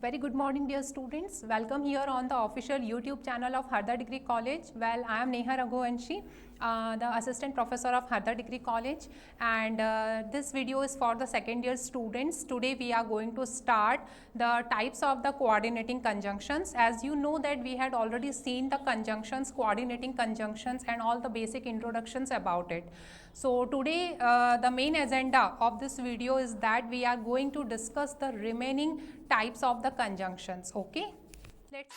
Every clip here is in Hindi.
Very good morning, dear students. Welcome here on the official YouTube channel of Hardar Degree College. Well, I am Neha Raghuvanshi, the Assistant Professor of Hardar Degree College, and this video is for the second year students. Today we are going to start the types of the coordinating conjunctions. As you know that we had already seen the conjunctions, coordinating conjunctions and all the basic introductions about it. So today the main agenda of this video is that we are going to discuss the remaining types of the conjunctions. Okay, let's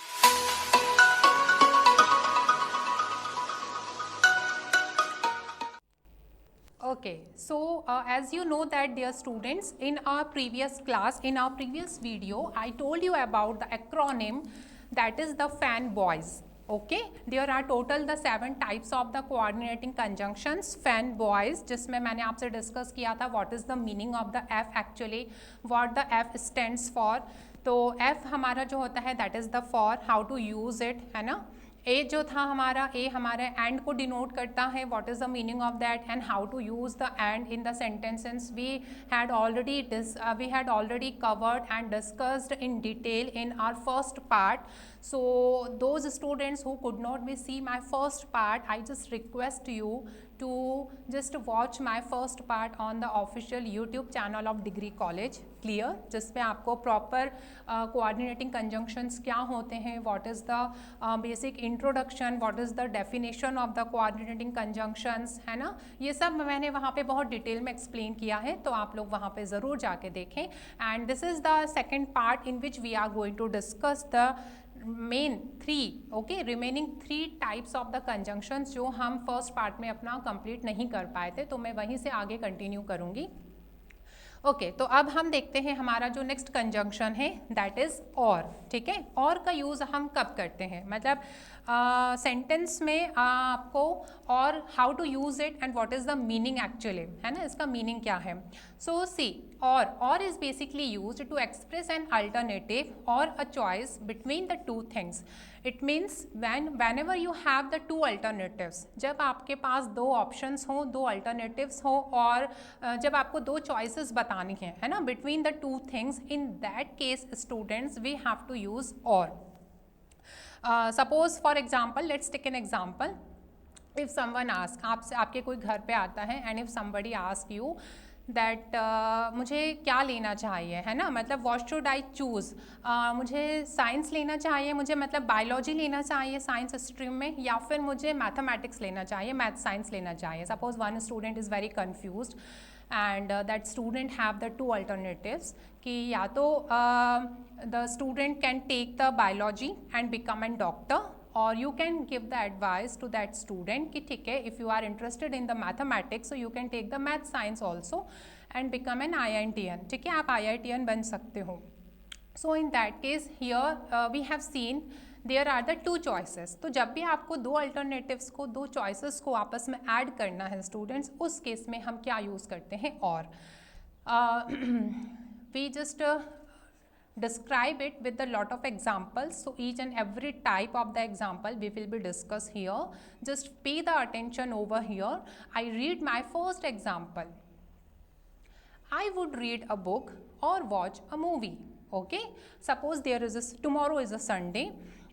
okay, so as you know that dear students, in our previous class, in our previous video, I told you about the acronym that is the fanboys. Okay, there are total the 7 types of the coordinating conjunctions. fanboys, जिसमें मैंने आपसे डिस्कस किया था what is the meaning of the F actually, what the F stands for. तो F हमारा जो होता है that is the for, how to use it, है ना. ए जो था हमारा, ए हमारे एंड को डिनोट करता है, what is the meaning of that and how to use the and in the sentences. We had already covered and discussed in detail in our first part. So those students who could not be see my first part, I just request you to just watch my first part on the official YouTube channel of Degree College. Clear? जिसमें आपको proper coordinating conjunctions क्या होते हैं, what is the basic introduction, what is the definition of the coordinating conjunctions, है ना. ये सब मैंने वहाँ पे बहुत डिटेल में एक्सप्लेन किया है, तो आप लोग वहाँ पे ज़रूर जाके देखें. And this is the second part in which we are going to discuss the main 3 okay remaining 3 types of the conjunctions जो हम फर्स्ट पार्ट में अपना कंप्लीट नहीं कर पाए थे, तो मैं वहीं से आगे कंटिन्यू करूँगी. ओके, तो अब हम देखते हैं हमारा जो नेक्स्ट कंजंक्शन है दैट इज़ और. ठीक है, और का यूज़ हम कब करते हैं, मतलब सेंटेंस में आपको और how to use it and what is the meaning actually, है ना, इसका मीनिंग क्या है. So see, or is basically used to express an alternative or a choice between the two things. It means whenever you have the two alternatives, जब आपके पास दो ऑप्शंस हों, दो अल्टरनेटिव्स हों और जब आपको दो चॉइसेस बतानी है ना, between the two things, in that case students we have to use or. Suppose for example, let's take an example. If someone ask, आपसे आपके कोई घर पे आता है and if somebody ask you that मुझे क्या लेना चाहिए, है ना, मतलब व्हाट शुड आई चूज़, मुझे साइंस लेना चाहिए, मुझे मतलब बायोलॉजी लेना चाहिए साइंस स्ट्रीम में, या फिर मुझे मैथमेटिक्स लेना चाहिए, मैथ साइंस लेना चाहिए. Suppose one student is very confused and that student have the two alternatives कि या तो the student can take the biology and become a doctor, or you can give the advice to that student कि ठीक है, if you are interested in the mathematics so you can take the math science also and become an IITian. ठीक है, आप IITian बन सकते हो. So in that case here we have seen there are the two choices. तो जब भी आपको दो अल्टरनेटिव्स को, दो चॉइसेस को आपस में ऐड करना है स्टूडेंट्स, उस केस में हम क्या यूज़ करते हैं और. We just describe it with a lot of examples, so each and every type of the example we will be discuss here. Just pay the attention over here. I read my first example. I would read a book or watch a movie. Okay, suppose there is tomorrow is a Sunday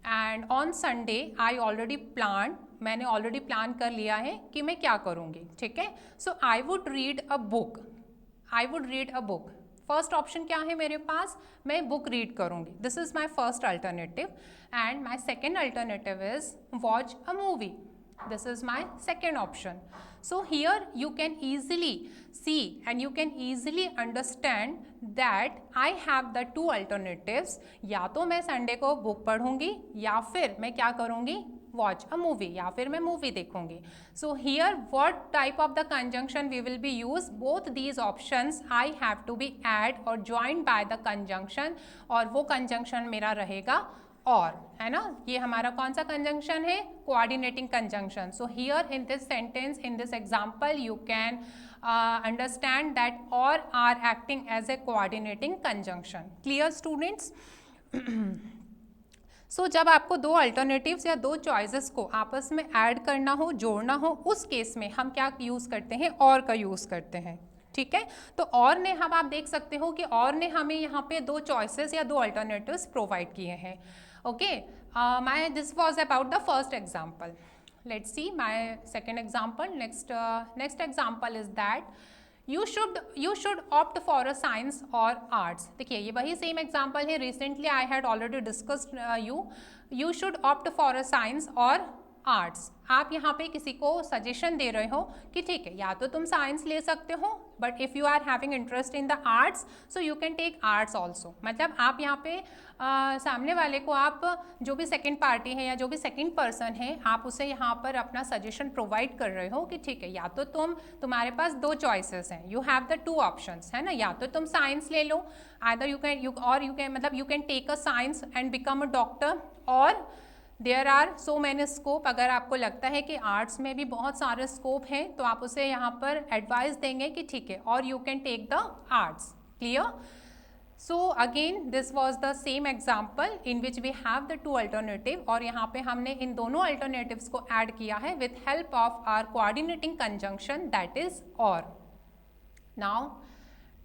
and on Sunday I already planned, मैंने already plan कर लिया है कि मैं क्या करूँगी. ठीक है, so I would read a book. I would read a book. First option क्या है मेरे पास, मैं बुक रीड करूँगी. This is my first alternative. And my second alternative is watch a movie. This is my second option. So here you can easily see and you can easily understand that I have the two alternatives. या तो मैं संडे को बुक पढ़ूंगी या फिर मैं क्या करूंगी, watch a movie, या फिर मैं मूवी देखूंगी. So here what type of the conjunction we will be use, both these options I have to be add or joined by the conjunction, और वो conjunction मेरा रहेगा और, है ना. ये हमारा कौन सा कंजंक्शन है, coordinating conjunction. So here in this sentence, in this example you can understand that or are acting as a coordinating conjunction. Clear students. So जब आपको दो अल्टरनेटिव्स या दो चॉइसेस को आपस में ऐड करना हो, जोड़ना हो, उस केस में हम क्या यूज़ करते हैं, और का यूज़ करते हैं. ठीक है। तो और ने हम आप देख सकते हो कि और ने हमें यहाँ पे दो चॉइसेस या दो अल्टरनेटिव्स प्रोवाइड किए हैं। Okay, my this was about the first example. Let's see my second example. Next example is that you should opt for a science or arts। देखिए ये वही सेम एग्जाम्पल है, recently I had already discussed you should opt for a science or arts. आप यहाँ पे किसी को सजेशन दे रहे हो कि ठीक है या तो तुम साइंस ले सकते हो, but if you are having interest in the arts so you can take arts also. मतलब आप यहाँ पे सामने वाले को, आप जो भी सेकंड पार्टी है या जो भी सेकंड पर्सन है, आप उसे यहाँ पर अपना सजेशन प्रोवाइड कर रहे हो कि ठीक है या तो तुम्हारे पास दो चॉइसेस हैं, you have the two options, है ना। या तो तुम साइंस ले लो, आइदर यू कैन मतलब you can take a science and become a doctor, or there are so many scope. अगर आपको लगता है कि आर्ट्स में भी बहुत सारे स्कोप हैं तो आप उसे यहाँ पर एडवाइस देंगे कि ठीक है, और you can take the arts. Clear? So again this was the same example in which we have the two alternative, और यहाँ पे हमने इन दोनों अल्टरनेटिव्स को ऐड किया है with help of our coordinating conjunction that is or. Now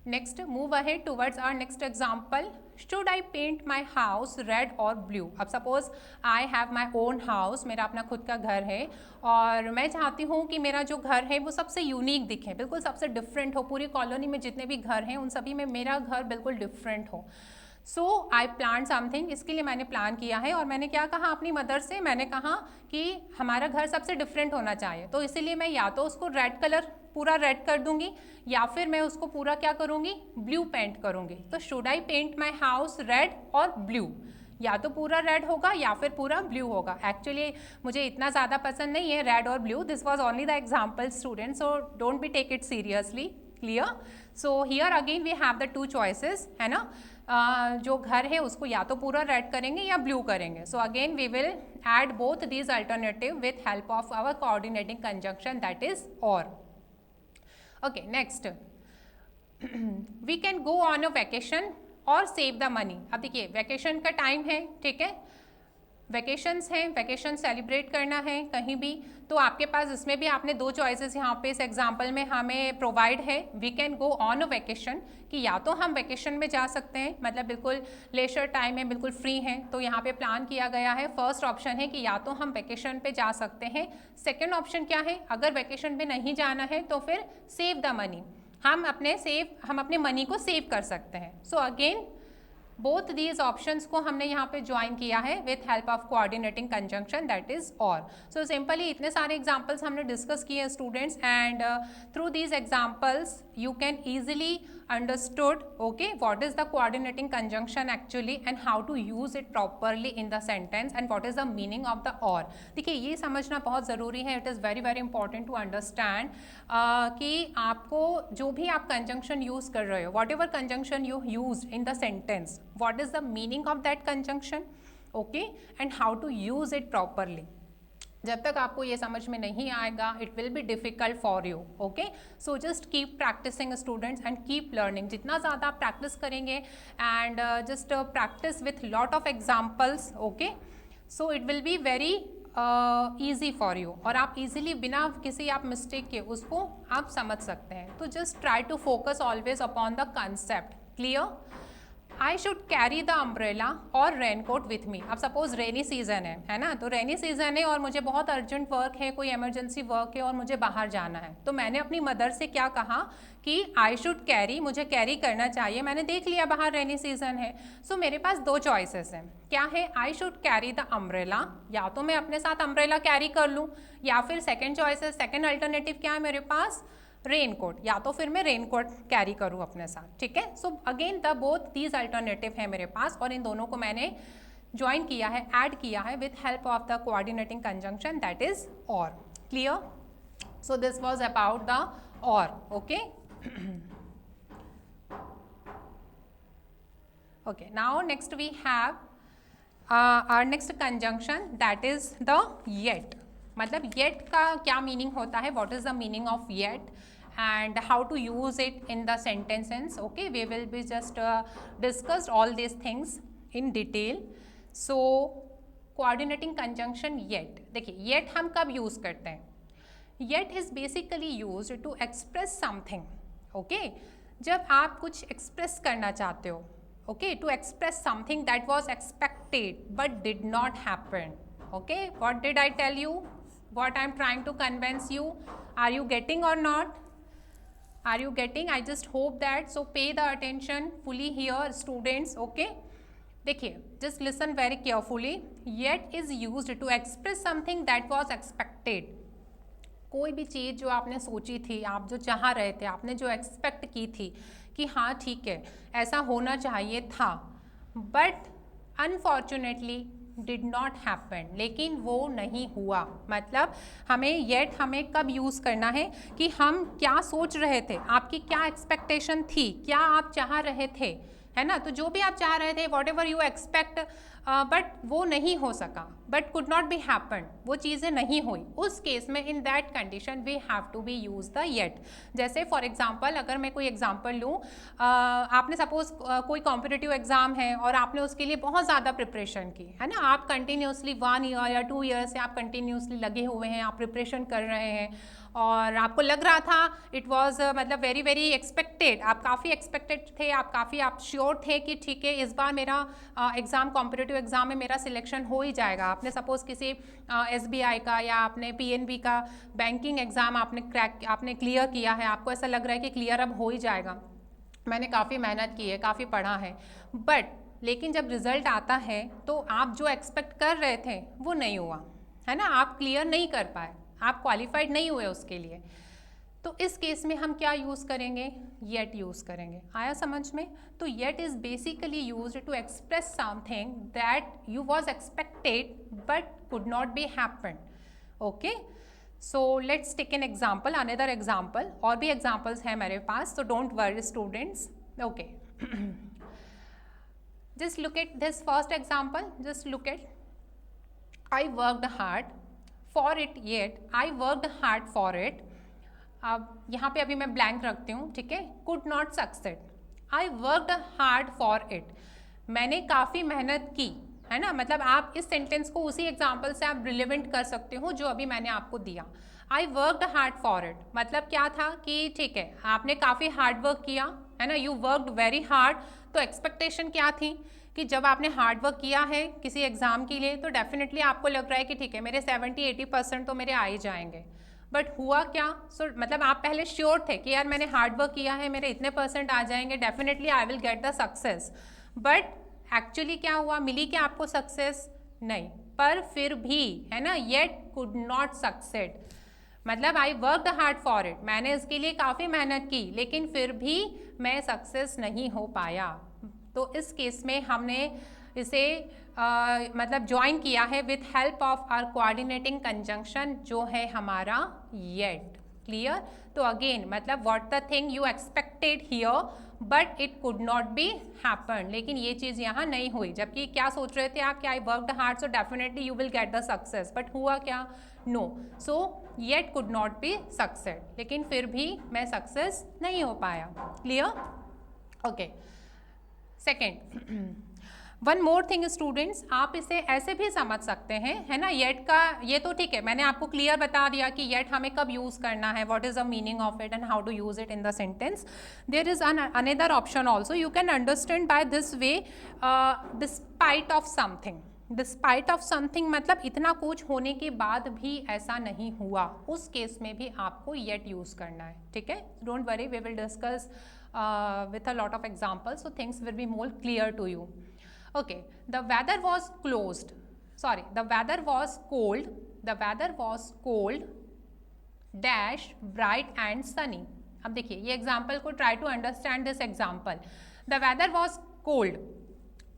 next move ahead towards our next example। should I paint my house red or blue? अब suppose I have my own house, मेरा अपना खुद का घर है और मैं चाहती हूँ कि मेरा जो घर है वो सबसे यूनिक दिखे, बिल्कुल सबसे डिफरेंट हो। पूरी कॉलोनी में जितने भी घर हैं उन सभी में मेरा घर बिल्कुल डिफरेंट हो। सो आई प्लान समथिंग, इसके लिए मैंने प्लान किया है और मैंने क्या कहा अपनी मदर से, मैंने कहा कि हमारा घर सबसे डिफरेंट होना चाहिए, तो इसीलिए मैं या तो उसको रेड कलर पूरा रेड कर दूंगी या फिर मैं उसको पूरा क्या करूंगी, ब्लू पेंट करूंगी। तो should I paint my house red और ब्लू? या तो पूरा रेड होगा या फिर पूरा ब्लू होगा। एक्चुअली मुझे इतना ज़्यादा पसंद नहीं है रेड और blue, this was only the example student, so don't be take it seriously. Clear? So here again we have the two choices, है ना। जो घर है उसको या तो पूरा रेड करेंगे या ब्लू करेंगे। So again we will add both these alternative with help of our coordinating conjunction that is or. Okay, next we can go on a vacation or save the money. अब देखिए वैकेशन का टाइम है, ठीक है, वैकेशंस हैं, वैकेशन सेलिब्रेट करना है कहीं भी, तो आपके पास इसमें भी आपने दो चॉइसेस यहाँ पे इस एग्जांपल में हमें प्रोवाइड है। We can go on a vacation, कि या तो हम वैकेशन में जा सकते हैं, मतलब बिल्कुल लेशर टाइम है, बिल्कुल फ्री हैं, तो यहाँ पे प्लान किया गया है। फर्स्ट ऑप्शन है कि या तो हम वैकेशन पे जा सकते हैं। सेकेंड ऑप्शन क्या है, अगर वैकेशन पे नहीं जाना है तो फिर सेव द मनी, हम अपने मनी को सेव कर सकते हैं। So again both these options को हमने यहाँ पे ज्वाइन किया है with help of coordinating conjunction that is और। सो सिंपली इतने सारे एग्जांपल्स हमने डिस्कस किए students, and through these examples you can easily understood okay what is the coordinating conjunction actually and how to use it properly in the sentence and what is the meaning of the or। देखिए ये समझना बहुत ज़रूरी है, it is very very important to understand कि आपको जो भी आप conjunction use कर रहे हो, whatever conjunction you use in the sentence, what is the meaning of that conjunction, okay, and how to use it properly। जब तक आपको ये समझ में नहीं आएगा it will be difficult for you. Okay, so just keep practicing students and keep learning. जितना ज़्यादा आप प्रैक्टिस करेंगे and just practice with lot of examples, okay, so it will be very easy for you, और आप इजीली बिना किसी आप मिस्टेक के उसको आप समझ सकते हैं। तो just try to focus always upon the concept. Clear? I should carry the umbrella और रेनकोट विथ मी। अब सपोज रेनी सीजन है ना, तो रेनी सीजन है और मुझे बहुत अर्जेंट वर्क है, कोई इमरजेंसी वर्क है और मुझे बाहर जाना है, तो मैंने अपनी मदर से क्या कहा कि आई शुड कैरी, मुझे कैरी करना चाहिए। मैंने देख लिया बाहर रेनी सीजन है, सो मेरे पास दो चॉइसेस हैं। क्या है, आई शुड कैरी द अम्ब्रेला, या तो मैं अपने साथ अम्ब्रेला कैरी कर लूँ, या फिर सेकेंड चॉइसेस, सेकेंड अल्टरनेटिव क्या है मेरे पास, रेनकोट, या तो फिर मैं रेनकोट कैरी करूँ अपने साथ। ठीक है, so again the both these alternative है मेरे पास, और इन दोनों को मैंने ज्वाइन किया है, ऐड किया है with help of the coordinating conjunction that is or. Clear? So this was about the or. Okay, okay, now next we have our next conjunction that is the yet। मतलब yet का क्या मीनिंग होता है, what is the meaning of yet and how to use it in the sentences। okay, we will be just discussed all these things in detail। so coordinating conjunction yet, देखिए yet हम कब use करते हैं, yet is basically used to express something। Okay जब आप कुछ एक्सप्रेस करना चाहते हो, okay, to express something that was expected but did not happen. Okay, what did I tell you, what I am trying to convince you, are you getting और not? Are you getting? I just hope that. So pay the attention fully here, students. Okay. देखिए, just listen very carefully. Yet is used to express something that was expected. कोई भी चीज़ जो आपने सोची थी, आप जो चाह रहे थे, आपने जो एक्सपेक्ट की थी कि हाँ ठीक है ऐसा होना चाहिए था, but unfortunately did not happen, लेकिन वो नहीं हुआ. मतलब हमें कब यूज़ करना है कि हम क्या सोच रहे थे, आपकी क्या एक्सपेक्टेशन थी, क्या आप चाह रहे थे, है ना. तो जो भी आप चाह रहे थे, whatever you expect, but वो नहीं हो सका, but could not be happen, वो चीज़ें नहीं हुई. उस केस में in that condition we have to be use the yet. जैसे फॉर एग्जांपल, अगर मैं कोई एग्जांपल लूँ, आपने सपोज कोई कॉम्पिटिटिव एग्जाम है और आपने उसके लिए बहुत ज़्यादा प्रिपरेशन की, है ना. आप कंटिन्यूसली 1 ईयर या 2 ईयर से आप कंटिन्यूसली लगे हुए हैं, आप प्रिपरेशन कर रहे हैं और आपको लग रहा था इट वाज मतलब वेरी वेरी एक्सपेक्टेड, आप काफ़ी एक्सपेक्टेड थे, आप श्योर थे कि ठीक है इस बार मेरा एग्ज़ाम कॉम्पिटिटिव एग्ज़ाम में मेरा सिलेक्शन हो ही जाएगा. आपने सपोज़ किसी SBI का या आपने PNB का बैंकिंग एग्ज़ाम आपने क्लियर किया है, आपको ऐसा लग रहा है कि क्लियर अब हो ही जाएगा, मैंने काफ़ी मेहनत की है, काफ़ी पढ़ा है, बट लेकिन जब रिज़ल्ट आता है तो आप जो एक्सपेक्ट कर रहे थे वो नहीं हुआ, है ना. आप क्लियर नहीं कर पाए, आप क्वालिफाइड नहीं हुए उसके लिए. तो इस केस में हम क्या यूज़ करेंगे, येट यूज़ करेंगे. आया समझ में? तो yet is basically used to express something that you was expected but could not be happen. Okay, so let's take an example, another example. और भी एग्जाम्पल्स हैं मेरे पास, so don't worry students. Okay. Just look at this first example. Just look at, I worked hard for it, yet I worked hard for it. अब यहाँ पे अभी मैं ब्लैंक रखती हूँ, ठीक है. could not succeed. I worked hard for it. मैंने काफ़ी मेहनत की, है ना. मतलब आप इस सेंटेंस को उसी एग्जाम्पल से आप रिलेवेंट कर सकते हो जो अभी मैंने आपको दिया. I worked hard for it मतलब क्या था कि ठीक है आपने काफ़ी हार्ड वर्क किया, है ना. You worked very hard. तो एक्सपेक्टेशन क्या थी कि जब आपने हार्ड वर्क किया है किसी एग्ज़ाम के लिए तो डेफिनेटली आपको लग रहा है कि ठीक है मेरे 70-80% तो मेरे आ ही जाएंगे, बट हुआ क्या. मतलब आप पहले श्योर थे कि यार मैंने हार्ड वर्क किया है, मेरे इतने % आ जाएंगे, definitely I will get the success. But actually क्या हुआ, मिली क्या आपको सक्सेस? नहीं. पर फिर भी, है ना, येट कुड नॉट सक्सेड. मतलब I worked hard for it, मैंने इसके लिए काफ़ी मेहनत की लेकिन फिर भी मैं सक्सेस नहीं हो पाया. तो इस केस में हमने इसे मतलब ज्वाइन किया है with help of our coordinating conjunction जो है हमारा येट. क्लियर? तो अगेन मतलब what the thing you expected here but it could not be happen, लेकिन ये चीज़ यहाँ नहीं हुई. जबकि क्या सोच रहे थे आप कि I worked hard so definitely you will get the success, but हुआ क्या? No. So yet could not be succeed, लेकिन फिर भी मैं सक्सेस नहीं हो पाया. Clear? Okay. Second, one more thing students, आप इसे ऐसे भी समझ सकते हैं, है ना. येट का ये तो ठीक है, मैंने आपको क्लियर बता दिया कि येट हमें कब यूज़ करना है, what is the meaning of it and how to use it in the sentence. There is another option also, you can understand by this way, despite of something. Despite of something मतलब इतना कुछ होने के बाद भी ऐसा नहीं हुआ, उस केस में भी आपको येट यूज़ करना है. ठीक है, don't worry, we will discuss with a lot of examples, so things will be more clear to you. Okay, the weather was the weather was cold dash bright and sunny. अब देखिए ये एग्जाम्पल को try to understand this example. The weather was cold,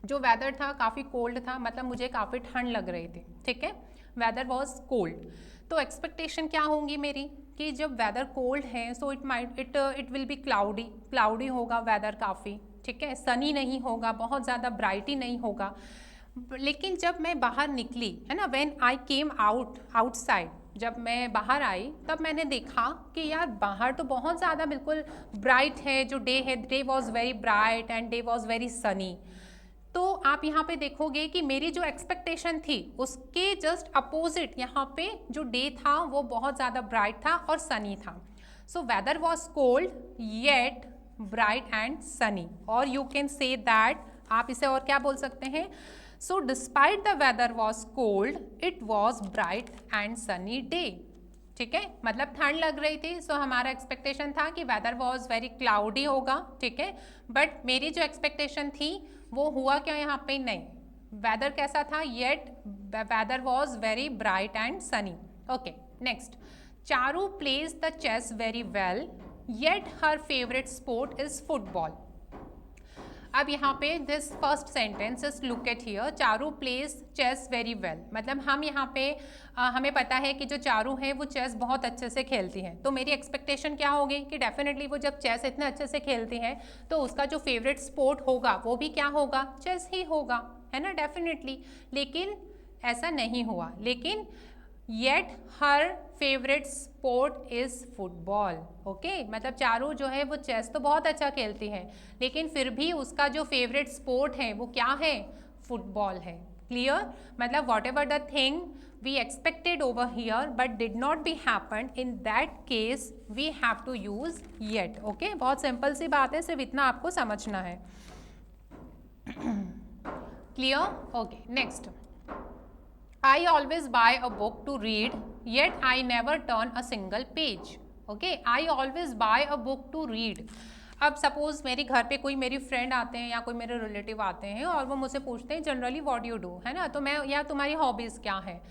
जो वेदर था काफ़ी कोल्ड था, मतलब मुझे काफ़ी ठंड लग रही थी. ठीक है, वेदर वॉज कोल्ड. तो एक्सपेक्टेशन क्या होंगी मेरी कि जब वेदर कोल्ड है सो इट विल बी क्लाउडी होगा वेदर काफ़ी. ठीक है, सनी नहीं होगा, बहुत ज़्यादा ब्राइटी नहीं होगा. लेकिन जब मैं बाहर निकली, है ना, व्हेन आई केम आउटसाइड, जब मैं बाहर आई तब मैंने देखा कि यार बाहर तो बहुत ज़्यादा बिल्कुल ब्राइट है, जो डे है, day was very bright and day was very Sunny. तो आप यहाँ पे देखोगे कि मेरी जो एक्सपेक्टेशन थी उसके जस्ट अपोजिट यहाँ पे जो डे था वो बहुत ज़्यादा ब्राइट था और सनी था. So weather was cold yet bright and sunny. Or you can say that, आप इसे और क्या बोल सकते हैं? So despite the weather was cold, it was bright and sunny day. ठीक है, मतलब ठंड लग रही थी, सो हमारा एक्सपेक्टेशन था कि वेदर वॉज वेरी क्लाउडी होगा. ठीक है, बट मेरी जो एक्सपेक्टेशन थी वो हुआ क्या यहाँ पे? नहीं. वेदर कैसा था? Yet weather was very bright and sunny. Okay, next. Charu plays the chess very well yet her favourite sport is football. अब यहाँ पे this first sentence is look at here, Charu plays chess very well. मतलब हम यहाँ पे हमें पता है कि जो चारू है वो चेस बहुत अच्छे से खेलती हैं. तो मेरी एक्सपेक्टेशन क्या होगी कि डेफिनेटली वो जब चेस इतने अच्छे से खेलती हैं तो उसका जो फेवरेट स्पोर्ट होगा वो भी क्या होगा? चेस ही होगा, है ना, डेफिनेटली. लेकिन ऐसा नहीं हुआ. लेकिन yet her favourite sport is football. Okay, मतलब चारू जो है वो चेस तो बहुत अच्छा खेलती है, लेकिन फिर भी उसका जो फेवरेट स्पोर्ट है वो क्या है? फुटबॉल है. क्लियर? मतलब whatever the thing we expected over here but did not be happen, in that case we have to use yet. Okay, बहुत सिंपल सी बात है, सिर्फ इतना आपको समझना है. Clear? Okay, next. I always buy a book to read, yet I never turn a single page. Okay, I always buy a book to read. अब सपोज मेरे घर पे कोई मेरी फ्रेंड आते हैं या कोई मेरे रिलेटिव आते हैं और वो मुझसे पूछते हैं जनरली व्हाट यू डू, है ना, तो मैं, या तुम्हारी हॉबीज़ क्या है,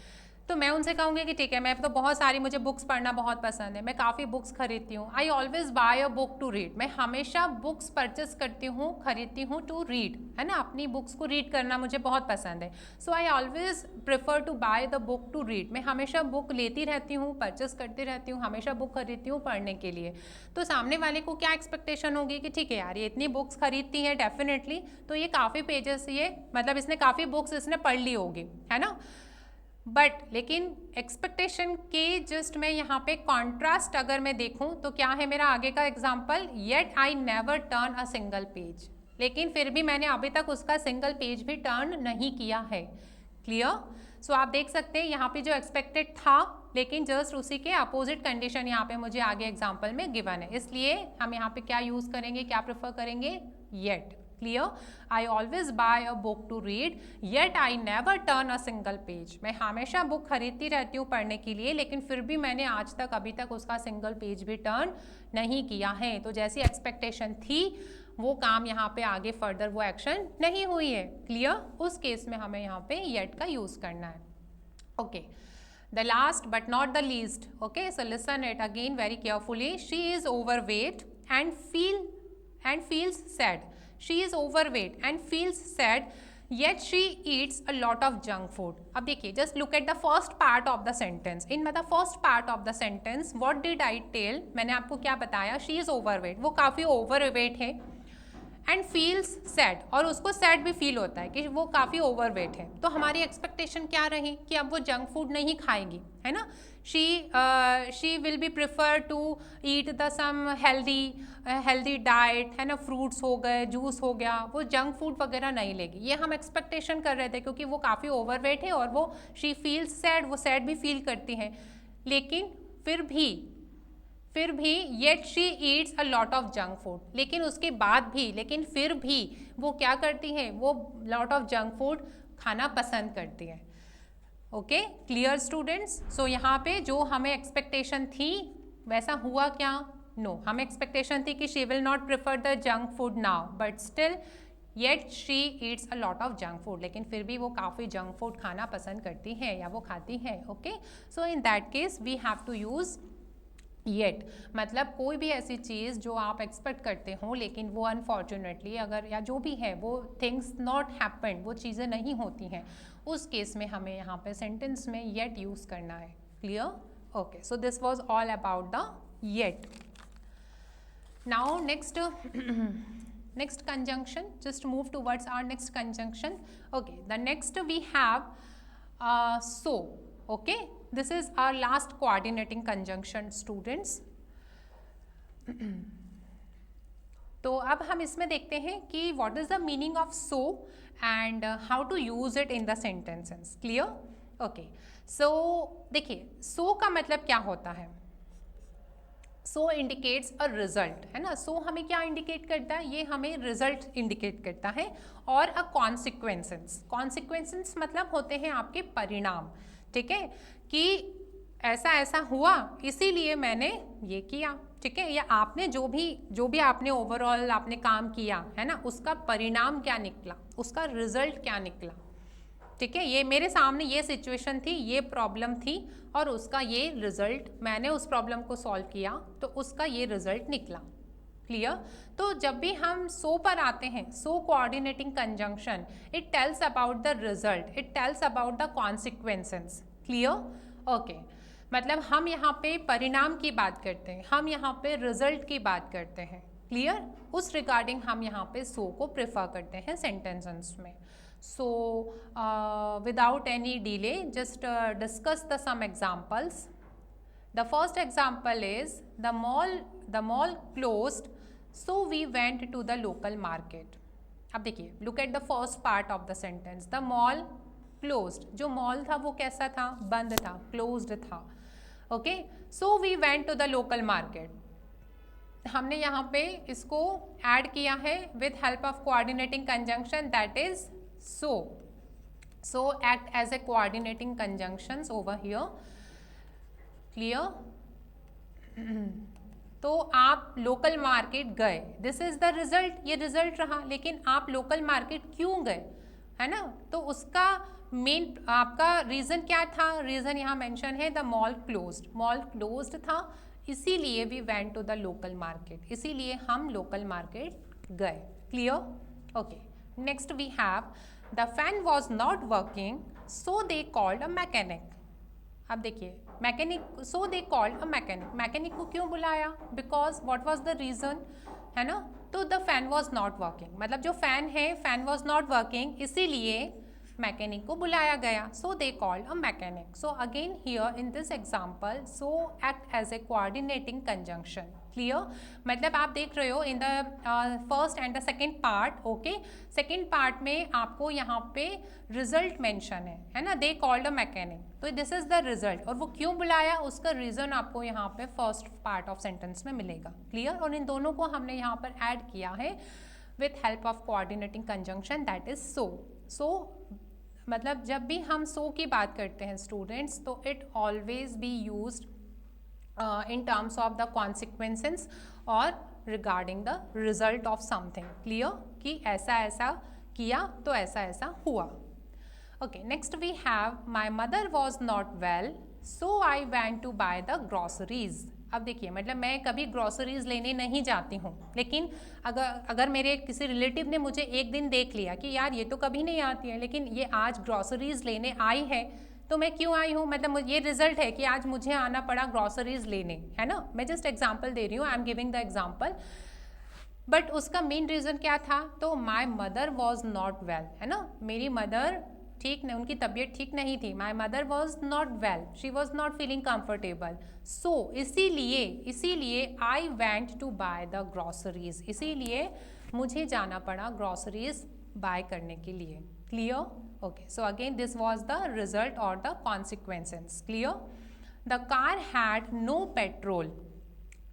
तो मैं उनसे कहूँगी कि ठीक है, मैं तो बहुत सारी, मुझे बुक्स पढ़ना बहुत पसंद है, मैं काफ़ी बुक्स खरीदती हूँ. I always buy a book to read. मैं हमेशा बुक्स परचेस करती हूँ, खरीदती हूँ टू रीड, है ना, अपनी बुक्स को रीड करना मुझे बहुत पसंद है. So I always prefer to buy the book to read. मैं हमेशा बुक लेती रहती हूँ, परचेस करती रहती हूँ, हमेशा बुक खरीदती हूँ पढ़ने के लिए. तो सामने वाले को क्या एक्सपेक्टेशन होगी कि ठीक है यार, ये इतनी बुक्स खरीदती है डेफिनेटली, तो ये काफ़ी पेजेस, ये मतलब इसने काफ़ी बुक्स इसने पढ़ ली होगी, है ना. बट लेकिन एक्सपेक्टेशन के जस्ट मैं यहाँ पे कॉन्ट्रास्ट अगर मैं देखूँ तो क्या है मेरा आगे का example? Yet I never turn a single page. लेकिन फिर भी मैंने अभी तक उसका सिंगल पेज भी टर्न नहीं किया है. क्लियर? सो आप देख सकते हैं यहाँ पे जो एक्सपेक्टेड था, लेकिन जस्ट उसी के अपोजिट कंडीशन यहाँ पे मुझे आगे एग्जाम्पल में गिवन है. इसलिए हम यहाँ पे क्या यूज़ करेंगे, क्या प्रेफर करेंगे? Yet. Clear? I always buy a book to read, yet I never turn a single page. मैं हमेशा बुक खरीदती रहती हूँ पढ़ने के लिए, लेकिन फिर भी मैंने आज तक अभी तक उसका सिंगल पेज भी टर्न नहीं किया है. तो जैसी एक्सपेक्टेशन थी वो काम यहाँ पे आगे फर्दर वो एक्शन नहीं हुई है. क्लियर? उस केस में हमें यहाँ पे येट का यूज़ करना है. Okay, the last but not the least. Okay, so listen it again very carefully. She is overweight and feels sad. She is overweight and feels sad, yet she eats a lot of junk food. अब देखिए, just look at the first part of the sentence. In the first part of the sentence, what did I tell? मैंने आपको क्या बताया? She is overweight. वो काफ़ी overweight है. एंड फील्स सैड, और उसको सैड भी फील होता है कि वो काफ़ी ओवरवेट है. तो हमारी एक्सपेक्टेशन क्या रही कि अब वो जंक फूड नहीं खाएगी, है ना. She will be prefer to eat the some healthy diet, है ना, फ्रूट्स हो गए, जूस हो गया, वो जंक फूड वगैरह नहीं लेगी. ये हम एक्सपेक्टेशन कर रहे थे क्योंकि वो काफ़ी ओवरवेट है और वो शी फील्स सैड, वो सैड भी फील करती हैं. लेकिन फिर भी yet she Yeats a lot of junk food. लेकिन उसके बाद भी, लेकिन फिर भी वो क्या करती है? वो लॉट ऑफ जंक फूड खाना पसंद करती है. Okay, clear students? सो यहाँ पे जो हमें एक्सपेक्टेशन थी वैसा हुआ क्या? नो, हमें एक्सपेक्टेशन थी कि she will not prefer the junk food now, but still yet she Yeats a lot of junk food. लेकिन फिर भी वो काफ़ी जंक फूड खाना पसंद करती है या वो खाती है. Okay, so in that case we have to use yet. मतलब कोई भी ऐसी चीज़ जो आप एक्सपेक्ट करते हो लेकिन वो अनफॉर्चुनेटली अगर, या जो भी है, वो थिंग्स नॉट हैपन, वो चीज़ें नहीं होती हैं, उस केस में हमें यहाँ पे सेंटेंस में येट यूज़ करना है. Clear? Okay, so this was all about the yet. Now next conjunction, just move towards our next conjunction. Okay, the next we have so. Okay, this is our last coordinating conjunction students. तो अब हम इसमें देखते हैं कि what is the meaning of so and how to use it in the sentences. Clear? Okay, so देखिए so का मतलब क्या होता है? सो इंडिकेट्स अ रिजल्ट, है ना। सो हमें क्या इंडिकेट करता है, ये हमें रिजल्ट इंडिकेट करता है। और अ कॉन्सिक्वेंसेस, कॉन्सिक्वेंसेस मतलब होते हैं आपके परिणाम, ठीक है, कि ऐसा ऐसा हुआ इसीलिए मैंने ये किया, ठीक है, या आपने जो भी आपने ओवरऑल आपने काम किया है ना, उसका परिणाम क्या निकला, उसका रिजल्ट क्या निकला, ठीक है। ये मेरे सामने ये सिचुएशन थी, ये प्रॉब्लम थी और उसका ये रिजल्ट, मैंने उस प्रॉब्लम को सॉल्व किया तो उसका ये रिजल्ट निकला। क्लियर। तो जब भी हम सो पर आते हैं, so coordinating conjunction, it tells about the result, it tells about the consequences. Clear. Okay, मतलब हम यहाँ पे परिणाम की बात करते हैं, हम यहाँ पे रिजल्ट की बात करते हैं। क्लियर। उस रिगार्डिंग हम यहाँ पे सो को प्रेफर करते हैं सेंटेंसेस में। So without any delay, just discuss the some examples. The first example is the mall closed, so we went to the local market. अब देखिए, look at the first part of the sentence. The mall closed. जो mall था वो कैसा था, बंद था, closed था। Okay, so we went to the local market. हमने यहाँ पे इसको ऐड किया है with help of coordinating conjunction, that is so act as a coordinating conjunctions over here. Clear? तो आप लोकल मार्केट गए, दिस इज द रिजल्ट, ये रिजल्ट रहा, लेकिन आप लोकल मार्केट क्यों गए, है ना, तो उसका मेन आपका रीजन क्या था, रीजन यहाँ मेंशन है द मॉल क्लोज्ड था, इसीलिए we went to the local market, इसीलिए हम लोकल मार्केट गए। Clear. Okay, next we have the fan was not working, so they called a mechanic. अब देखिए, mechanic, so they called a mechanic, mechanic को क्यों बुलाया, because what was the reason, है ना, तो the fan was not working, मतलब जो फैन है, फैन वॉज नॉट वर्किंग, इसीलिए मैकेनिक को बुलाया गया, so they called a mechanic. So again here in this example, so act as a coordinating conjunction. Clear. मतलब आप देख रहे हो in the first and the second part, okay, second part में आपको यहाँ पे रिजल्ट मेंशन है ना, दे कॉल्ड अ मैकेनिक, तो दिस इज द रिजल्ट, और वो क्यों बुलाया उसका रीजन आपको यहाँ पे फर्स्ट पार्ट ऑफ सेंटेंस में मिलेगा। क्लियर। और इन दोनों को हमने यहाँ पर ऐड किया है with help of coordinating conjunction, that is so मतलब जब भी हम सो की बात करते हैं स्टूडेंट्स, तो it always be used in terms of the consequences or regarding the result of something. Clear? कि ऐसा ऐसा किया तो ऐसा ऐसा हुआ। Okay, next we have my mother was not well, so I went to buy the groceries. अब देखिए, मतलब मैं कभी ग्रॉसरीज लेने नहीं जाती हूँ, लेकिन अगर मेरे किसी रिलेटिव ने मुझे एक दिन देख लिया कि यार ये तो कभी नहीं आती है, लेकिन ये आज ग्रॉसरीज लेने आई है, तो मैं क्यों आई हूँ, मतलब ये रिजल्ट है कि आज मुझे आना पड़ा ग्रॉसरीज लेने, है ना। मैं जस्ट एग्जांपल दे रही हूँ, I am giving the example, but उसका मेन रीज़न क्या था, तो my mother was not well, है ना, मेरी मदर ठीक नहीं, उनकी तबीयत ठीक नहीं थी, my mother was not well, she was not feeling comfortable, so इसीलिए I went to buy the groceries, इसीलिए मुझे जाना पड़ा ग्रॉसरीज बाय करने के लिए। Clear. Okay, so again this was the result or the consequences. Clear? The car had no petrol,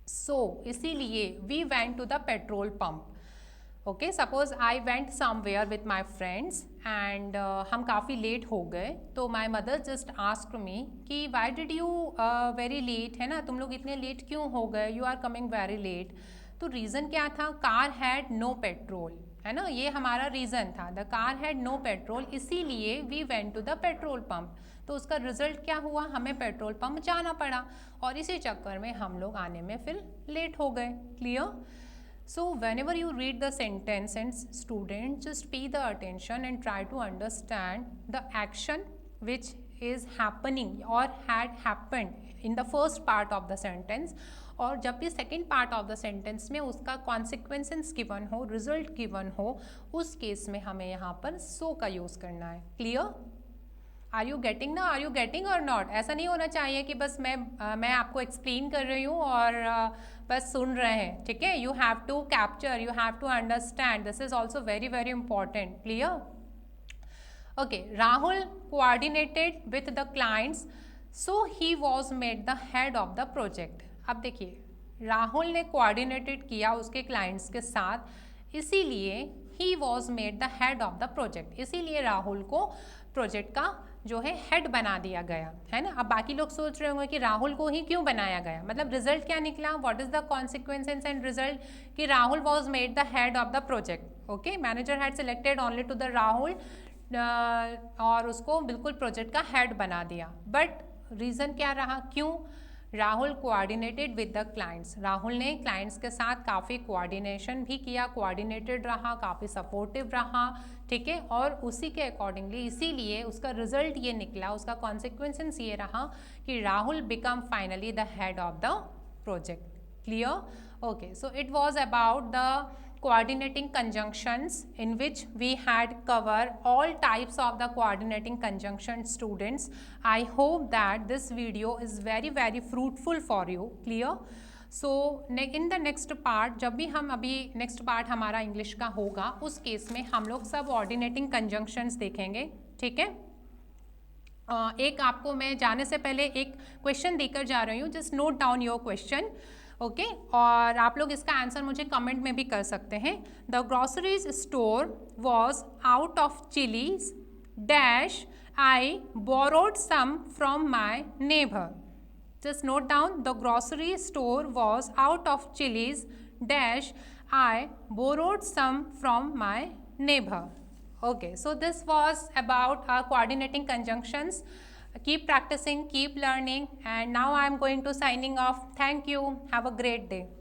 so इसीलिए we went to the petrol pump. Okay, suppose I went somewhere with my friends and हम काफ़ी लेट हो गए, तो my mother just asked me कि why did you very late, है ना, तुम लोग इतने लेट क्यों हो गए, you are coming very late. तो रीज़न क्या था, कार हैड नो पेट्रोल, है ना, ये हमारा रीज़न था, the car had no petrol, इसीलिए we went to the petrol pump, तो उसका रिजल्ट क्या हुआ, हमें पेट्रोल पंप जाना पड़ा, और इसी चक्कर में हम लोग आने में फिर लेट हो गए। Clear. So whenever you read the sentence and students just pay the attention and try to understand the action which is happening or had happened in the first part of the sentence, और जब भी second part of the sentence में उसका कॉन्सिक्वेंसेस गिवन हो, रिजल्ट गिवन हो, उस केस में हमें यहाँ पर सो का यूज़ करना है। क्लियर। आर यू गेटिंग ना, आर यू गेटिंग और नॉट, ऐसा नहीं होना चाहिए कि बस मैं आपको एक्सप्लेन कर रही हूँ और बस सुन रहे हैं, ठीक है, you have to capture, you have to understand, this is also very very important. Clear. Okay, Rahul coordinated with the clients, so he was made the head of the project. अब देखिए, राहुल ने कोऑर्डिनेटेड किया उसके क्लाइंट्स के साथ, इसीलिए ही was made the head of the project, इसीलिए राहुल को प्रोजेक्ट का जो है हेड बना दिया गया, है ना। अब बाकी लोग सोच रहे होंगे कि राहुल को ही क्यों बनाया गया, मतलब रिजल्ट क्या निकला, what is the consequences and result, कि Rahul was made the head of the project. Okay, manager had selected only to the Rahul और उसको बिल्कुल प्रोजेक्ट का हेड बना दिया। बट रीज़न क्या रहा, क्यों, Rahul coordinated with the clients, Rahul ने क्लाइंट्स के साथ काफ़ी कोऑर्डिनेशन भी किया, कोऑर्डिनेटेड रहा, काफ़ी सपोर्टिव रहा, ठीक है, और उसी के अकॉर्डिंगली इसीलिए उसका रिजल्ट ये निकला, उसका कॉन्सिक्वेंसेस ये रहा कि Rahul become finally the head of the project. Clear? Okay, so it was about the coordinating conjunctions in which we had covered all types of the coordinating conjunction students. I hope that this video is very fruitful for you. Clear? So in the next part, जब भी हम अभी next part हमारा English का होगा, उस केस में हम लोग सब coordinating conjunctions देखेंगे, ठीक है। एक आपको मैं जाने से पहले एक क्वेश्चन देकर जा रही हूँ, just note down your question, okay, और आप लोग इसका आंसर मुझे कमेंट में भी कर सकते हैं। The groceries store was out of chillies dash I borrowed some from my neighbour, just note down, the grocery store was out of chillies dash I borrowed some from my neighbour. Okay, so this was about our coordinating conjunctions. Keep practicing, keep learning, and now I am going to signing off. Thank you. Have a great day.